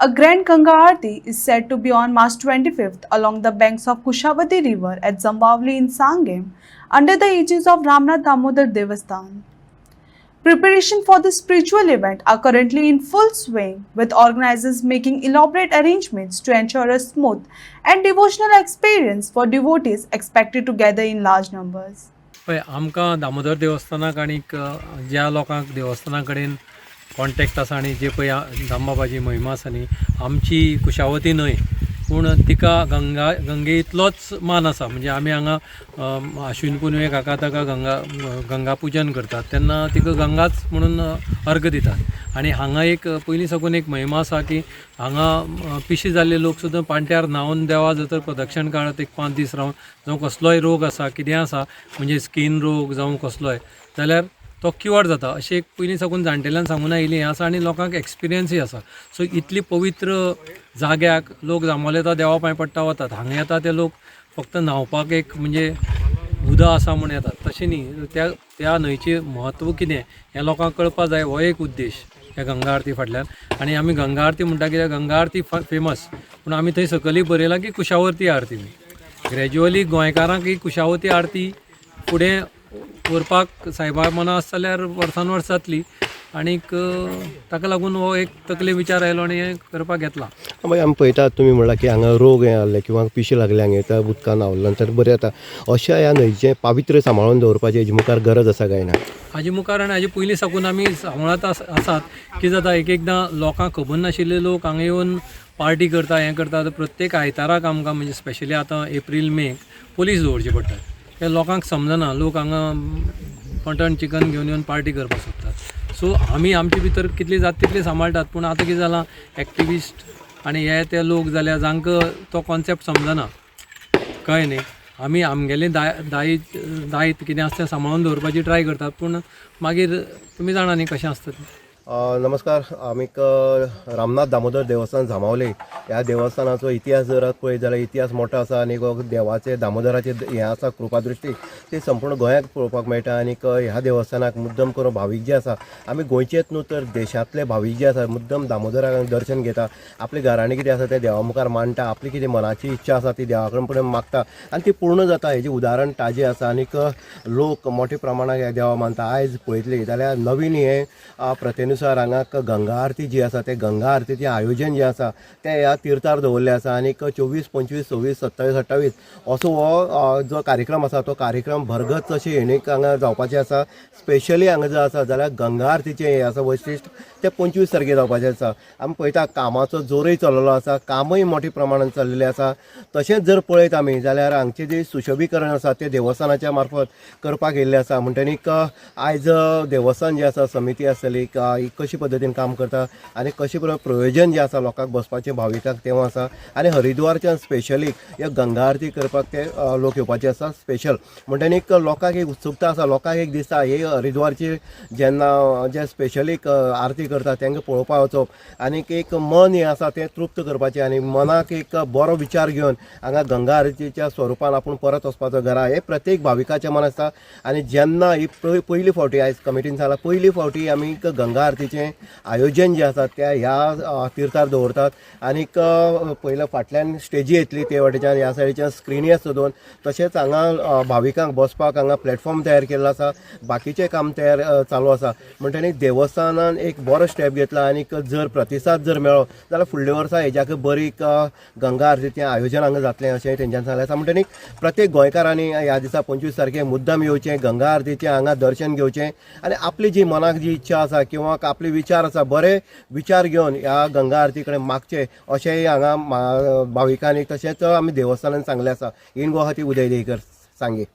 A grand Ganga Aarti is said to be on March 25th along the banks of Kushavati River at Zambavli in Sangam under the aegis of Ramnath Damodar Devasthan. Preparation for the spiritual event are currently in full swing, with organizers making elaborate arrangements to ensure a smooth and devotional experience for devotees expected to gather in large numbers. पळय आमकां दामोदर देवस्थानाक आनीक ज्या लोकांक देवस्थाना कडेन contact आसा आनी जे पळय दामबाबाची महिमा आसा न्ही, आमची कुशावती न्हय पूण तिका गंगे इतलोच मान आसा. म्हणजे आमी हांगा आश्विन पुनवेक हाका ताका गंगा पुजन करतात तेन्ना तिका गंगाच म्हणून अर्घ दितात. आनी हांगा एक पयलीं साकून एक महिमा आसा की हांगा पिशे जाल्ले लोक सुद्दां पांट्यार न्हांवन देवा जर प्रदक्षिण काडत एक 5 दीस रावन जावं कसलोय रोग आसा कितें आसा म्हणजे स्कीन रोग जावं कसलोय जाल्यार तो क्युअर जाता अशें एक पयलीं साकून जाणटेल्यान सांगून आयिल्लें हें आसा आनी लोकांक एक्सपिरियन्सूय आसा. सो इतली पवित्र जाग्याक लोक जांबोले येता देवा पांय पडटा वतात. हांगा येता ते लोक फक्त न्हांवपाक एक म्हणजे उदक आसा म्हूण येतात तशें न्ही, त्या न्हंयचें म्हत्व कितें हें लोकांक कळपा जाय हो एक उद्देश ह्या गंगा आरती फाटल्यान. आनी आमी गंगा आरती म्हणटा कित्याक गंगा आरती फेमस पूण आमी थंय सकयली बरयलां की कुशावर्ती आरती. ग्रॅज्युअली गोंयकारांक ही कुशावती आरती फुडें व्हरपाक सायबा मना आसा जाल्यार वर्सान वर्स जातली. आनीक ताका लागून हो एक तकले विचार आयलो आनी हें करपाक घेतला. मागीर आमी पळयतात तुमी म्हणला की हांगा रोग हें जाल्ले किंवा पिशे लागले हांगा येता उदकान न्हांवले नंतर बरें जाता. अशा ह्या न्हंयचें पावित्र्य सांबाळून दवरपाची हेजी मुखार गरज आसा काय ना? हाजे मुखार आनी हाजे पयलीं साकून आमी सांबाळत आसात. कितें जाता एक एकदां लोकांक खबर नाशिल्ले लोक हांगा येवन पार्टी करता हें करता. प्रत्येक आयताराक आमकां म्हणजे स्पेशली आतां एप्रील मे पुलीस दवरचे पडटात. ते लोकांक समजना लोक हांगा मटण चिकन घेवन येवन पार्टी करपाक सोदतात. सो आमी आमचे भितर कितली जाता तितली सांबाळटात. पूण आतां कितें जालां एक्टिविस्ट आनी हे ते लोक जाल्यार जांकां तो कॉन्सेप्ट समजना कळ्ळें न्ही. आमी आमगेलें दायित्व कितें आसता तें सांबाळून दवरपाची ट्राय करतात पूण मागीर तुमी जाणा न्ही कशें आसता तें. नमस्कार. आमीक रामनाथ दामोदर देवस्थान जांबावले ह्या देवस्थानाचो इतिहास जर पळयत जाल्यार इतिहास मोठो आसा आनी देवाचे दामोदराचे हें आसा कृपादृश्टी ती संपूर्ण गोंयाक पळोवपाक मेळटा. आनीक ह्या देवस्थानाक मुद्दम करून भावीक जे आसा आमी गोंयचेच न्हू तर देशांतले भावीक जे आसा मुद्दम दामोदराक दर्शन घेता. आपले घरांनी कितें आसा तें देवा मुखार मांडटा. आपली कितें मनाची इच्छा आसा ती देवा कडेन पुढे मागता आनी ती पूर्ण जाता. हेजें उदाहरण ताजें आसा. आनीक लोक मोठ्या प्रमाणात ह्या देवा मानता. आयज पळयतली जाल्यार नवीन हें प्रथेनुसार हांगा गंगा आरती जी आसा ते गंगा आरतीचें आयोजन जें आसा तें ह्या तीर्थार दवरलें आसा. आनीक 24, 25, 26, 27, 28 असो हो जो कार्यक्रम आसा तो कार्यक्रम भरगत अशें हेणीक हांगा जावपाचें आसा. स्पेशली हांगा जर आसा जाल्यार गंगा आरतीचें हें आसा वैशिश्ट तें 25 तारखेर जावपाचें आसा. आमी पळयता कामाचो जोरय चललो आसा. कामय मोठ्या प्रमाणांत चल्लेलें आसा. तशेंच जर पळयत आमी जाल्यार हांगचें जें सुशोभीकरण आसा तें देवस्थानाच्या मार्फत करपाक येयल्लें आसा. म्हणटनीक आयज देवस्थान जें आसा समिती आसतली कशे पद्दतीन काम करता आनी कशें प्रयोजन जें आसा लोकांक बसपाचें भाविकांक तें आसा. आनी हरिद्वारच्यान स्पेशली ह्या गंगा आरती करपाक ते लोक येवपाचे आसा स्पेशल. म्हणटनीक लोकांक एक उत्सुकता आसा. लोकांक एक दिसता हे हरिद्वारची जेन्ना जे स्पेशली आरती करता तांकां पळोवपाक वचप आनीक एक मन हें आसा तें तृप्त करपाचें आनी मनाक एक बरो विचार घेवन हांगा गंगा आरतीच्या स्वरुपान आपूण परत वचपाचो घरा हे प्रत्येक भाविकाचें मन आसता. आनी जेन्ना ही पयली फावटी आयज कमिटीन सांगला पयली फावटी आमी गंगा आरतीचें आयोजन जें आसा त्या ह्या तीर्थार दवरतात. आनीक पयल्या फाटल्यान स्टेजी येतली ते वाटेच्यान ह्या सायडीच्यान स्क्रिनी आसता दोन. तशेंच हांगा भाविकांक बसपाक हांगा प्लॅटफॉर्म तयार केल्लो आसा. बाकीचें काम तयार चालू आसा. म्हणटकीर देवस्थानान एक बरो स्टेप घेतला. आनीक जर प्रतिसाद जर मेळ्ळो जाल्यार फुडल्या वर्सा हेज्याक बरी गंगा आरतीचें आयोजन हांगा जातलें अशें तेंच्यांनी सांगलें आसा. म्हणटकीर प्रत्येक गोंयकारांनी ह्या दिसा 25 तारखेक मुद्दम येवचें गंगा आरतीचें हांगा दर्शन घेवचें आनी आपली जी मनाक जी इच्छा आसा किंवा आपले विचार आसा बरे विचार घेवन ह्या गंगा आरती कडेन मागचे अशेंय हांगा भाविकांनी तशेंच आमी देवस्थानान सांगलें आसा. इन गुवाहाटी उदय देयकर सांगे.